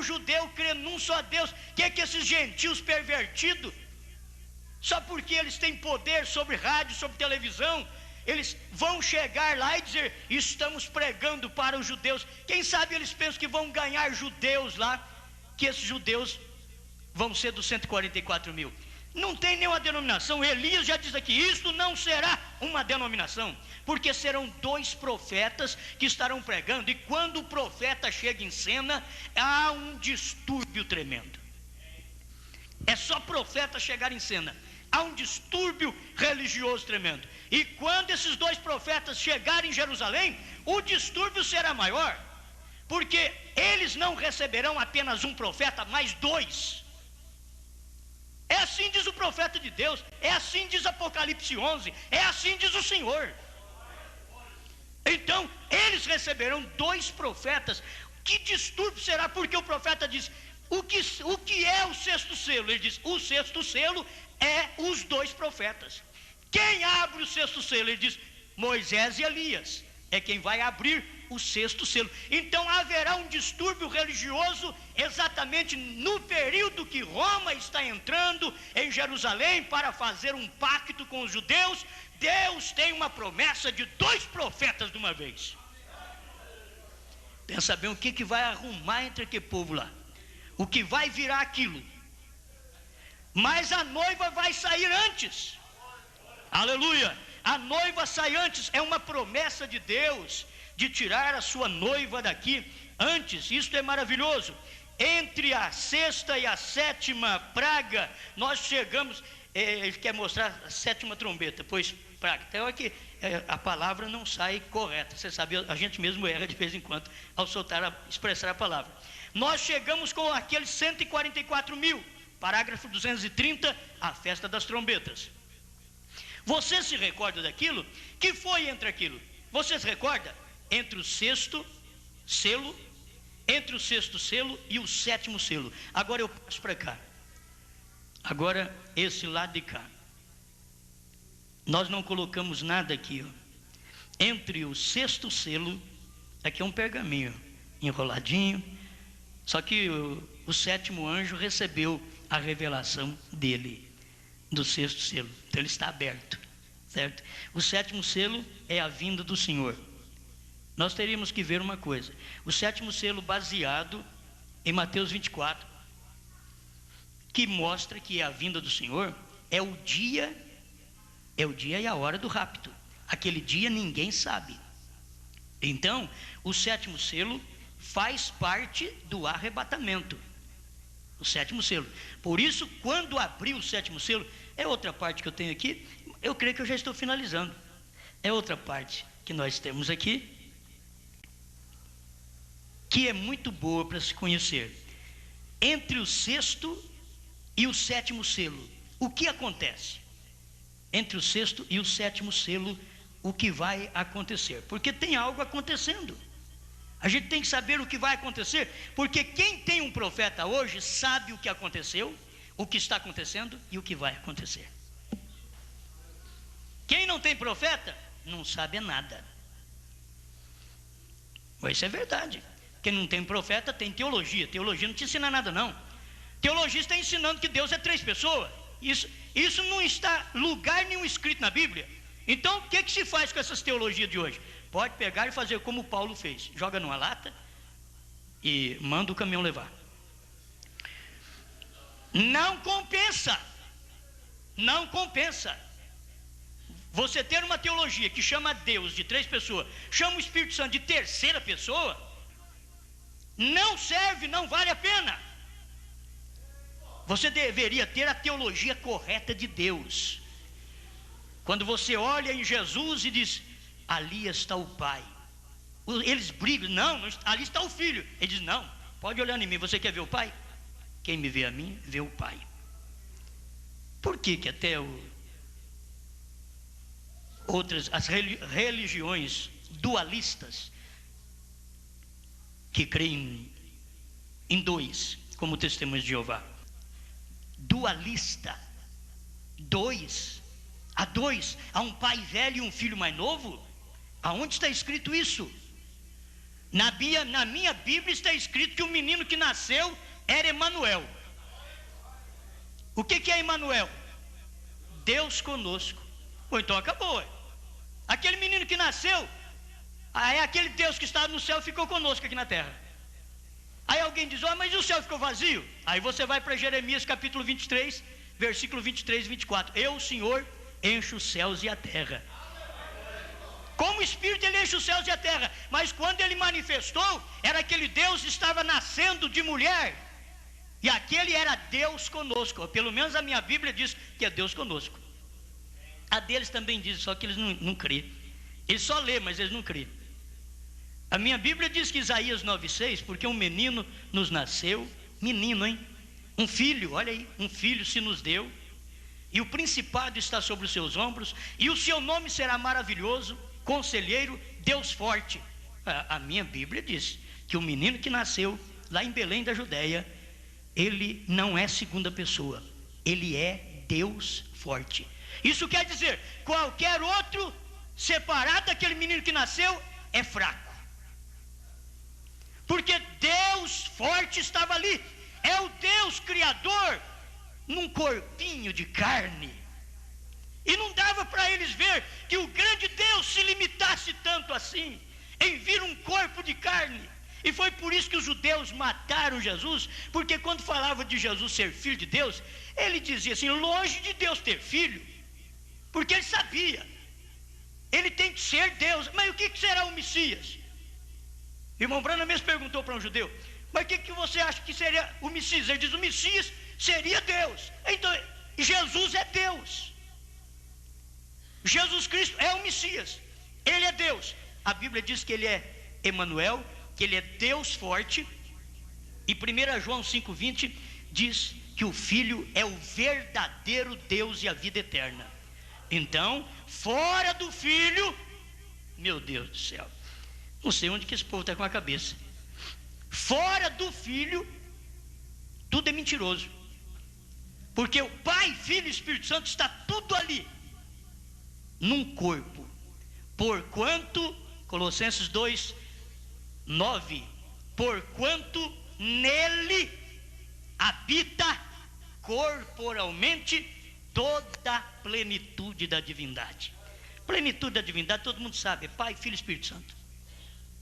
judeu crê num só Deus. Que esses gentios pervertidos, só porque eles têm poder sobre rádio, sobre televisão, eles vão chegar lá e dizer, estamos pregando para os judeus. Quem sabe eles pensam que vão ganhar judeus lá, que esses judeus vão ser dos 144 mil. Não tem nenhuma denominação. Elias já diz aqui, isto não será uma denominação, porque serão 2 profetas que estarão pregando, e quando o profeta chega em cena, há um distúrbio tremendo. É só profeta chegar em cena, há um distúrbio religioso tremendo. E quando esses 2 profetas chegarem em Jerusalém, o distúrbio será maior, porque eles não receberão apenas um profeta, mas 2. É assim diz o profeta de Deus, é assim diz Apocalipse 11, é assim diz o Senhor. Então, eles receberão 2 profetas. Que distúrbio será? Porque o profeta diz, o que é o 6º selo? Ele diz, o 6º selo é os 2 profetas. Quem abre o 6º selo? Ele diz, Moisés e Elias. É quem vai abrir o 6º selo. Então haverá um distúrbio religioso exatamente no período que Roma está entrando em Jerusalém para fazer um pacto com os judeus. Deus tem uma promessa de 2 profetas de uma vez. Pensa bem o que vai arrumar entre aquele povo lá, o que vai virar aquilo. Mas a noiva vai sair antes. Aleluia. A noiva sai antes. É uma promessa de Deus de tirar a sua noiva daqui antes. Isto é maravilhoso. Entre a sexta e a sétima praga, nós chegamos. Ele quer mostrar a sétima trombeta, pois praga. Então é que a palavra não sai correta. Você sabe, a gente mesmo erra de vez em quando ao expressar a palavra. Nós chegamos com aqueles 144 mil. Parágrafo 230, a festa das trombetas. Você se recorda daquilo? Que foi entre aquilo? Você se recorda? Entre o 6º selo, entre o 6º selo e o 7º selo. Agora eu passo para cá. Agora esse lado de cá. Nós não colocamos nada aqui, ó. Entre o 6º selo, aqui é um pergaminho enroladinho. Só que o 7º anjo recebeu a revelação dele, do 6º selo. Então ele está aberto, certo? O 7º selo é a vinda do Senhor. Nós teríamos que ver uma coisa. O 7º selo baseado em Mateus 24, que mostra que a vinda do Senhor é o dia e a hora do rapto. Aquele dia ninguém sabe. Então, o 7º selo faz parte do arrebatamento. O 7º selo. Por isso, quando abrir o 7º selo, é outra parte que eu tenho aqui, eu creio que eu já estou finalizando. é outra parte que nós temos aqui, que é muito boa para se conhecer. Entre o sexto e o sétimo selo, o que acontece? Entre o sexto e o sétimo selo, o que vai acontecer? Porque tem algo acontecendo. A gente tem que saber o que vai acontecer, porque quem tem um profeta hoje sabe o que aconteceu, o que está acontecendo e o que vai acontecer. Quem não tem profeta, não sabe nada. Mas isso é verdade. Quem não tem profeta tem teologia. Teologia não te ensina nada, não. Teologia está ensinando que Deus é 3 pessoas. Isso não está lugar nenhum escrito na Bíblia. Então o que se faz com essas teologias de hoje? Pode pegar e fazer como Paulo fez: joga numa lata e manda o caminhão levar. Não compensa. Não compensa. Você ter uma teologia que chama Deus de 3 pessoas, chama o Espírito Santo de terceira pessoa, não serve, não vale a pena. Você deveria ter a teologia correta de Deus. Quando você olha em Jesus e diz: ali está o Pai, eles brigam: não, ali está o Filho. Ele diz: não, pode olhar em mim, você quer ver o Pai? Quem me vê a mim, vê o Pai. Por que até as religiões dualistas, que creem em 2, como Testemunhas de Jeová, dualista, 2, há um pai velho e um filho mais novo? Aonde está escrito isso? Na minha Bíblia está escrito que o menino que nasceu era Emanuel. O que é Emanuel? Deus conosco. Ou então acabou. Aquele menino que nasceu, é aquele Deus que estava no céu e ficou conosco aqui na terra. Aí alguém diz: mas o céu ficou vazio? Aí você vai para Jeremias capítulo 23, versículo 23 e 24. Eu, o Senhor, encho os céus e a terra. Como Espírito ele enche os céus e a terra, mas quando ele manifestou, era aquele Deus que estava nascendo de mulher, e aquele era Deus conosco. Pelo menos a minha Bíblia diz que é Deus conosco. A deles também diz, só que eles não crêem. Eles só lêem, mas eles não crêem. A minha Bíblia diz que Isaías 9,6, porque um menino nos nasceu, menino, hein? Um filho, olha aí, um filho se nos deu, e o principado está sobre os seus ombros, e o seu nome será maravilhoso, Conselheiro, Deus forte. A minha Bíblia diz que o menino que nasceu lá em Belém da Judéia, ele não é segunda pessoa, ele é Deus forte. Isso quer dizer, qualquer outro separado daquele menino que nasceu é fraco, porque Deus forte estava ali. É o Deus Criador num corpinho de carne, e não dava para eles ver que o grande Deus se limitasse tanto assim em vir um corpo de carne. E foi por isso que os judeus mataram Jesus, porque quando falava de Jesus ser filho de Deus, ele dizia assim: longe de Deus ter filho, porque ele sabia, ele tem que ser Deus. Mas o que será o Messias? Irmão Branham mesmo perguntou para um judeu: mas o que você acha que seria o Messias? Ele diz: o Messias seria Deus. Então Jesus é Deus, Jesus Cristo é o Messias, ele é Deus. A Bíblia diz que ele é Emanuel, que ele é Deus forte. E 1 João 5,20 diz que o Filho é o verdadeiro Deus e a vida eterna. Então, fora do Filho, meu Deus do céu, não sei onde que esse povo está com a cabeça. Fora do Filho, tudo é mentiroso, porque o Pai, Filho e Espírito Santo está tudo ali, num corpo. Porquanto, Colossenses 2:9, porquanto nele habita corporalmente toda a plenitude da divindade. Plenitude da divindade todo mundo sabe, é Pai, Filho e Espírito Santo.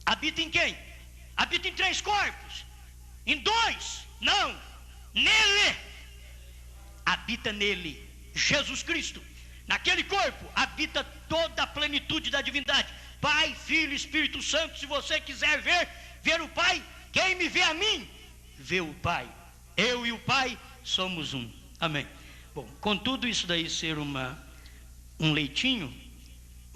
Habita em quem? Habita em 3 corpos, em 2, não, nele. Habita nele, Jesus Cristo. Naquele corpo habita toda a plenitude da divindade, Pai, Filho e Espírito Santo. Se você quiser ver o Pai, quem me vê a mim, vê o Pai. Eu e o Pai somos um. Amém. Bom, contudo isso daí ser um leitinho,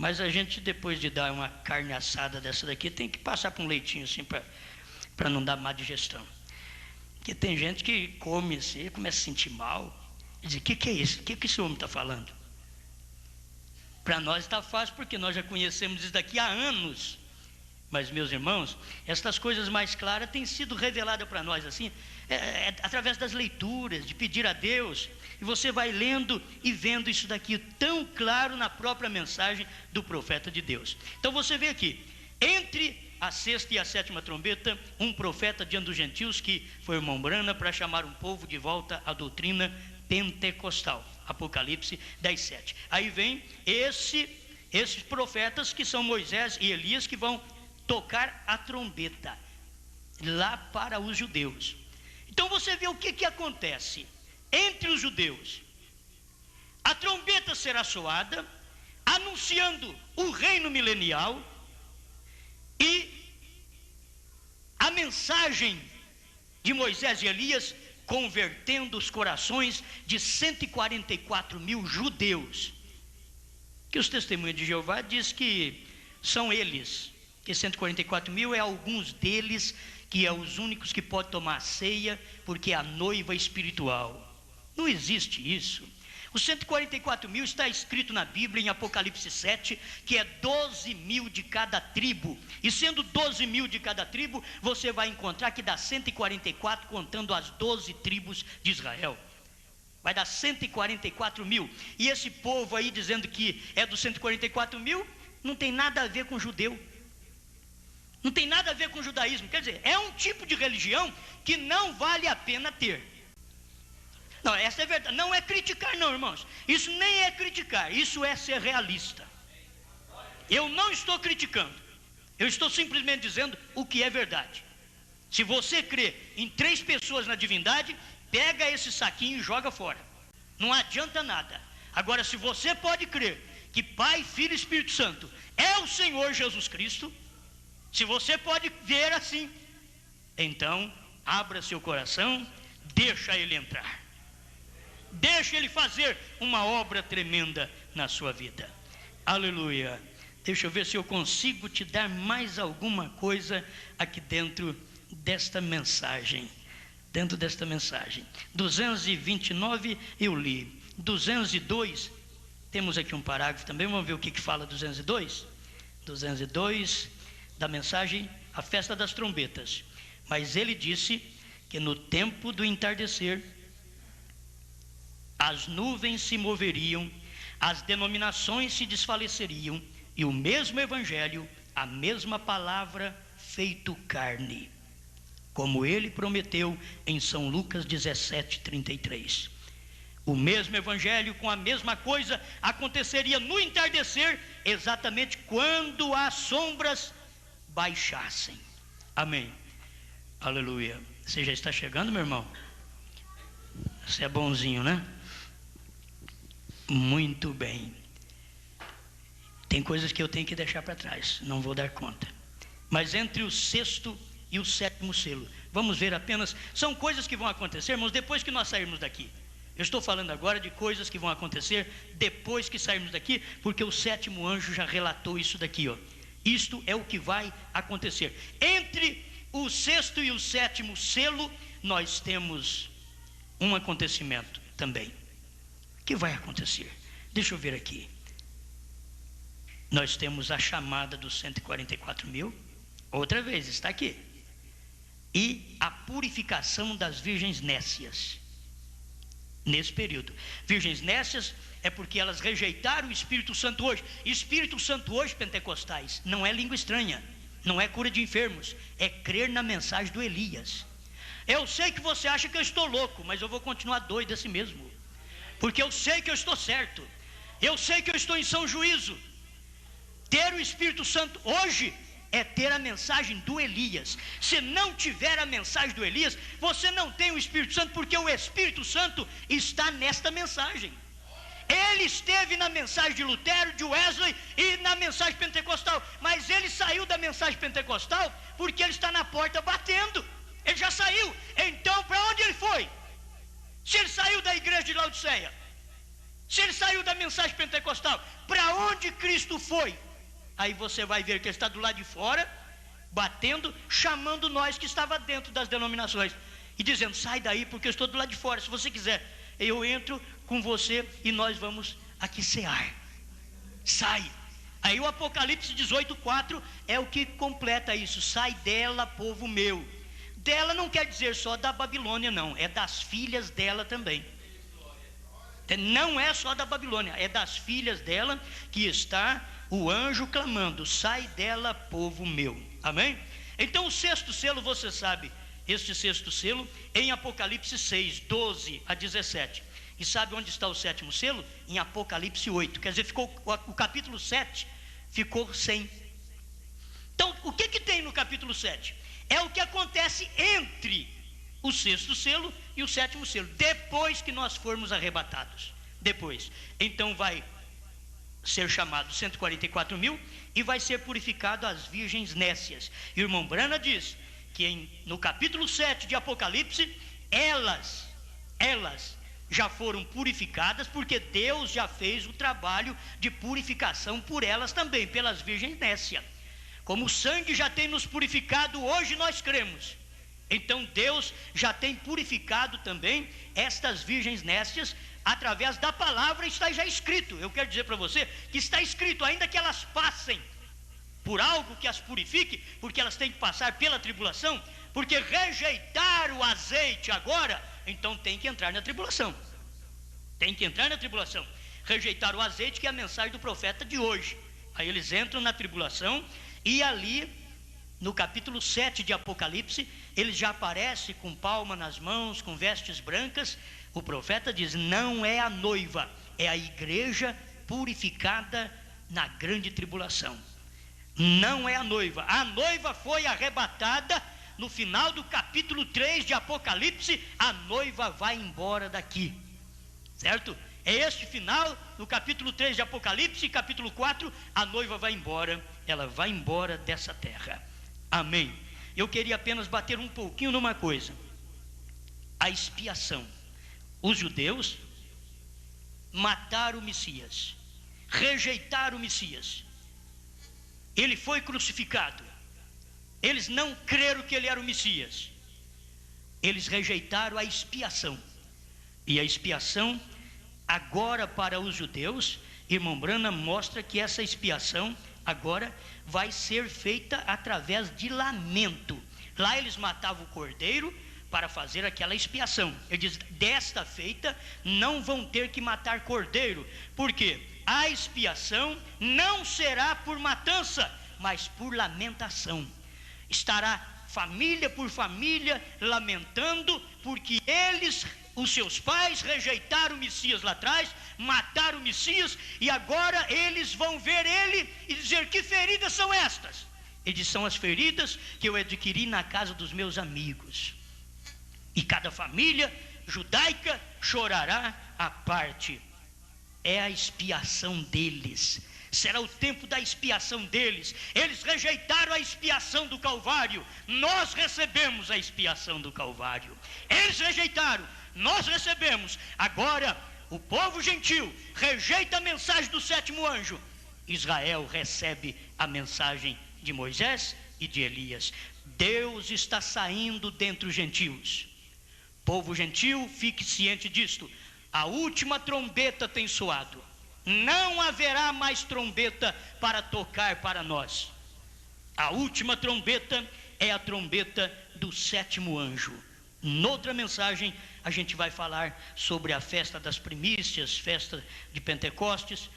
Mas a gente, depois de dar uma carne assada dessa daqui, tem que passar por um leitinho assim para não dar má digestão. Porque tem gente que come assim, começa a sentir mal, e diz: o que é isso? O que esse homem está falando? Para nós está fácil, porque nós já conhecemos isso daqui há anos. Mas, meus irmãos, estas coisas mais claras têm sido reveladas para nós assim, através das leituras, de pedir a Deus. E você vai lendo e vendo isso daqui tão claro na própria mensagem do profeta de Deus. Então você vê aqui, entre a sexta e a sétima trombeta, um profeta diante dos gentios, que foi o irmão Brana, para chamar um povo de volta à doutrina pentecostal. Apocalipse 10:7. Aí vem esses profetas que são Moisés e Elias, que vão tocar a trombeta lá para os judeus. Então você vê o que acontece entre os judeus. A trombeta será soada, anunciando o reino milenial, e a mensagem de Moisés e Elias convertendo os corações de 144 mil judeus, que os testemunhos de Jeová diz que são eles, que 144 mil é alguns deles, que é os únicos que podem tomar a ceia, porque é a noiva espiritual. Não existe isso. Os 144 mil está escrito na Bíblia, em Apocalipse 7, que é 12 mil de cada tribo. E sendo 12 mil de cada tribo, você vai encontrar que dá 144, contando as 12 tribos de Israel. Vai dar 144 mil. E esse povo aí dizendo que é dos 144 mil, não tem nada a ver com judeu. Não tem nada a ver com judaísmo. Quer dizer, é um tipo de religião que não vale a pena ter. Não, essa é verdade. Não é criticar, não, irmãos. Isso nem é criticar, isso é ser realista. Eu não estou criticando, eu estou simplesmente dizendo o que é verdade. Se você crê em 3 pessoas na divindade, pega esse saquinho e joga fora. Não adianta nada. Agora, se você pode crer que Pai, Filho e Espírito Santo é o Senhor Jesus Cristo, se você pode ver assim, então abra seu coração, deixa Ele entrar. Deixa Ele fazer uma obra tremenda na sua vida. Aleluia. Deixa eu ver se eu consigo te dar mais alguma coisa aqui dentro desta mensagem. Dentro desta mensagem. 229 eu li. 202, temos aqui um parágrafo também, vamos ver o que fala 202. 202 da mensagem, a festa das trombetas. Mas ele disse que no tempo do entardecer, as nuvens se moveriam, as denominações se desfaleceriam, e o mesmo evangelho, a mesma palavra feito carne, como ele prometeu em São Lucas 17:33. O mesmo evangelho com a mesma coisa aconteceria no entardecer, exatamente quando as sombras baixassem. Amém. Aleluia. Você já está chegando, meu irmão? Você é bonzinho, né? Muito bem. Tem coisas que eu tenho que deixar para trás, não vou dar conta. Mas entre o sexto e o sétimo selo, vamos ver apenas, são coisas que vão acontecer, irmãos, depois que nós sairmos daqui. Eu estou falando agora de coisas que vão acontecer depois que sairmos daqui, porque o sétimo anjo já relatou isso daqui, ó. Isto é o que vai acontecer. Entre o sexto e o sétimo selo, nós temos um acontecimento também. O que vai acontecer? Deixa eu ver aqui. Nós temos a chamada dos 144 mil, outra vez, está aqui. E a purificação das virgens nécias. Nesse período. Virgens nécias é porque elas rejeitaram o Espírito Santo hoje. Espírito Santo hoje, pentecostais, não é língua estranha, não é cura de enfermos, é crer na mensagem do Elias. Eu sei que você acha que eu estou louco, mas eu vou continuar doido assim mesmo, porque eu sei que eu estou certo, eu sei que eu estou em são juízo. Ter o Espírito Santo hoje é ter a mensagem do Elias. Se não tiver a mensagem do Elias, você não tem o Espírito Santo, porque o Espírito Santo está nesta mensagem. Ele esteve na mensagem de Lutero, de Wesley e na mensagem pentecostal, mas ele saiu da mensagem pentecostal porque ele está na porta batendo. Ele já saiu. Então para onde ele foi? Se ele saiu da igreja de Laodiceia, Se ele saiu da mensagem pentecostal, para onde Cristo foi? Aí você vai ver que ele está do lado de fora, batendo, chamando nós que estava dentro das denominações e dizendo: sai daí, porque eu estou do lado de fora. Se você quiser, eu entro com você e nós vamos aqui cear. Sai. Aí o Apocalipse 18:4 é o que completa isso: sai dela, povo meu. Dela não quer dizer só da Babilônia, não, é das filhas dela também. Não é só da Babilônia, é das filhas dela que está o anjo clamando: sai dela, povo meu. Amém? Então o sexto selo, você sabe, este sexto selo em Apocalipse 6:12-17. E sabe onde está o sétimo selo? Em Apocalipse 8. Quer dizer, ficou, o capítulo 7 ficou sem. Então o que tem no capítulo 7? É o que acontece entre o sexto selo e o sétimo selo, depois que nós formos arrebatados. Depois, então vai ser chamado 144.000 e vai ser purificado as virgens nécias. E o irmão Brana diz que no capítulo 7 de Apocalipse, elas já foram purificadas, porque Deus já fez o trabalho de purificação por elas também, pelas virgens nécias. Como o sangue já tem nos purificado, hoje nós cremos. Então Deus já tem purificado também estas virgens nécias através da palavra. Está já escrito. Eu quero dizer para você que está escrito, ainda que elas passem por algo que as purifique, porque elas têm que passar pela tribulação, porque rejeitar o azeite agora, então tem que entrar na tribulação. Tem que entrar na tribulação. Rejeitar o azeite, que é a mensagem do profeta de hoje. Aí eles entram na tribulação, e ali no capítulo 7 de Apocalipse, ele já aparece com palma nas mãos, com vestes brancas. O profeta diz: não é a noiva, é a igreja purificada na grande tribulação. Não é a noiva foi arrebatada no final do capítulo 3 de Apocalipse. A noiva vai embora daqui, certo? É este final, no capítulo 3 de Apocalipse, capítulo 4, a noiva vai embora, ela vai embora dessa terra. Amém. Eu queria apenas bater um pouquinho numa coisa: a expiação. Os judeus mataram o Messias, rejeitaram o Messias, ele foi crucificado, eles não creram que ele era o Messias, eles rejeitaram a expiação. E a expiação agora para os judeus, irmão Brana mostra que essa expiação agora vai ser feita através de lamento. Lá eles matavam o cordeiro para fazer aquela expiação. Ele diz: desta feita não vão ter que matar cordeiro, porque a expiação não será por matança, mas por lamentação. Estará família por família lamentando, porque os seus pais rejeitaram o Messias lá atrás, mataram o Messias, e agora eles vão ver ele e dizer: que feridas são estas? Ele diz: são as feridas que eu adquiri na casa dos meus amigos. E cada família judaica chorará à parte. É a expiação deles. Será o tempo da expiação deles. Eles rejeitaram a expiação do Calvário, nós recebemos a expiação do Calvário. Eles rejeitaram, nós recebemos. Agora o povo gentil rejeita a mensagem do sétimo anjo, Israel recebe a mensagem de Moisés e de Elias. Deus está saindo dentre os gentios. Povo gentil, fique ciente disto: a última trombeta tem soado, não haverá mais trombeta para tocar para nós. A última trombeta é a trombeta do sétimo anjo. Noutra mensagem a gente vai falar sobre a festa das primícias, festa de Pentecostes,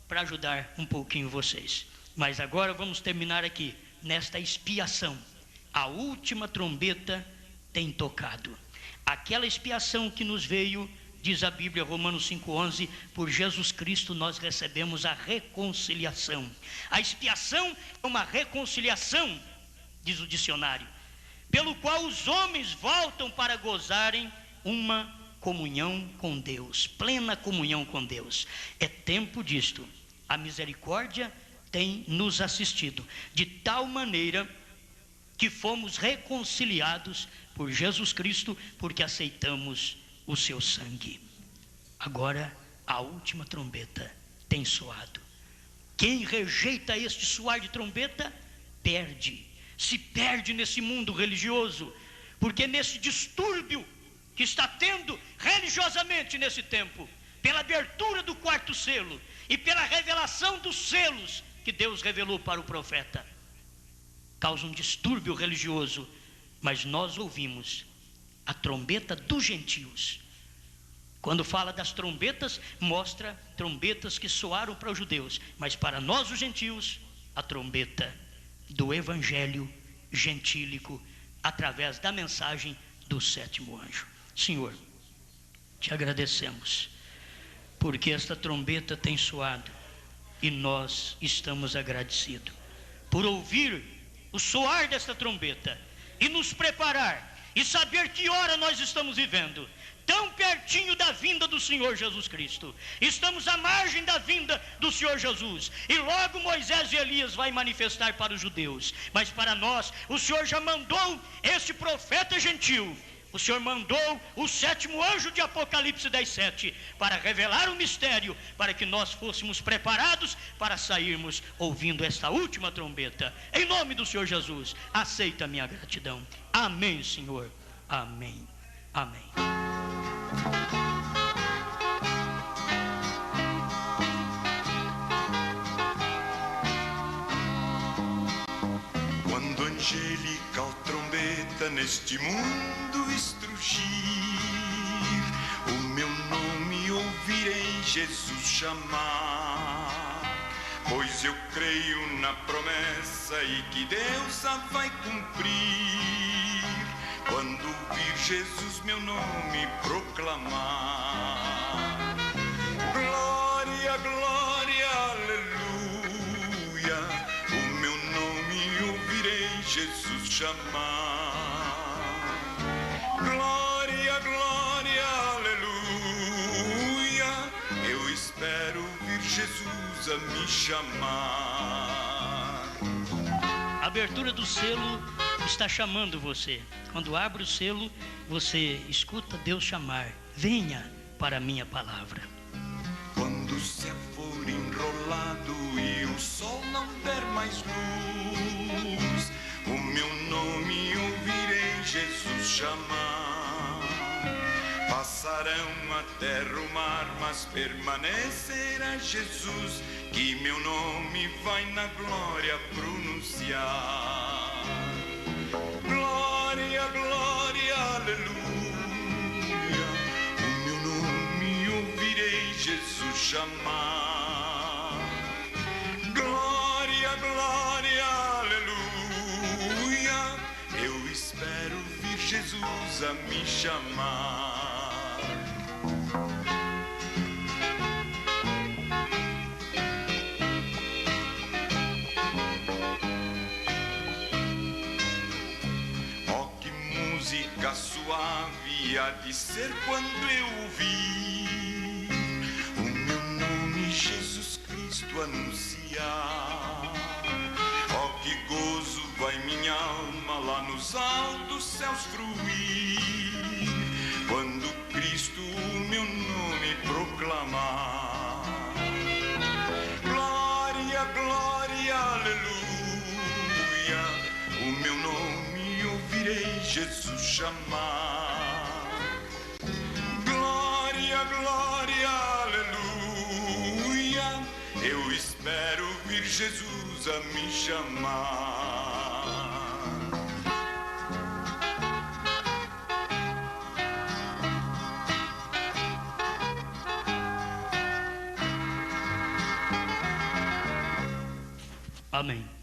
para ajudar um pouquinho vocês. Mas agora vamos terminar aqui nesta expiação. A última trombeta tem tocado. Aquela expiação que nos veio, diz a Bíblia, Romanos 5:11, por Jesus Cristo nós recebemos a reconciliação. A expiação é uma reconciliação, diz o dicionário, pelo qual os homens voltam para gozarem uma comunhão com Deus, plena comunhão com Deus. É tempo disto. A misericórdia tem nos assistido de tal maneira que fomos reconciliados por Jesus Cristo, porque aceitamos o seu sangue. Agora a última trombeta tem soado. Quem rejeita este soar de trombeta, se perde nesse mundo religioso, porque nesse distúrbio que está tendo religiosamente nesse tempo, pela abertura do quarto selo e pela revelação dos selos que Deus revelou para o profeta, causa um distúrbio religioso, mas nós ouvimos a trombeta dos gentios. Quando fala das trombetas, mostra trombetas que soaram para os judeus, mas para nós os gentios, a trombeta do evangelho gentílico, através da mensagem do sétimo anjo. Senhor, te agradecemos, porque esta trombeta tem soado, e nós estamos agradecidos por ouvir o soar desta trombeta, e nos preparar, e saber que hora nós estamos vivendo, tão pertinho da vinda do Senhor Jesus Cristo. Estamos à margem da vinda do Senhor Jesus, e logo Moisés e Elias vai manifestar para os judeus, mas para nós, o Senhor já mandou este profeta gentil, o Senhor mandou o sétimo anjo de Apocalipse 10:7 para revelar o mistério, para que nós fôssemos preparados para sairmos ouvindo esta última trombeta. Em nome do Senhor Jesus, aceita a minha gratidão. Amém, Senhor. Amém. Amém. Quando angelical trombeta neste mundo estrugir, o meu nome ouvirei Jesus chamar, pois eu creio na promessa e que Deus a vai cumprir, quando ouvir Jesus meu nome proclamar. Glória, glória, aleluia, o meu nome ouvirei Jesus chamar. Glória, glória, aleluia, eu espero ouvir Jesus a me chamar. A abertura do selo está chamando você. Quando abre o selo, você escuta Deus chamar: venha para a minha palavra. Quando o céu for enrolado e o sol não der mais luz, o meu nome ouvirei Jesus chamar. Passarão a terra o mar, mas permanecerá Jesus, que meu nome vai na glória pronunciar. Glória, glória, aleluia, o meu nome ouvirei Jesus chamar. Glória, glória, aleluia, eu espero ouvir Jesus a me chamar. Música suave há de ser quando eu ouvir o meu nome Jesus Cristo anunciar. Oh, que gozo vai minha alma lá nos altos céus fruir, quando Cristo o meu nome proclamar. Glória, glória, aleluia, o meu nome ouvirei Jesus chamar. Glória, glória, aleluia, eu espero ouvir Jesus a me chamar. Amém.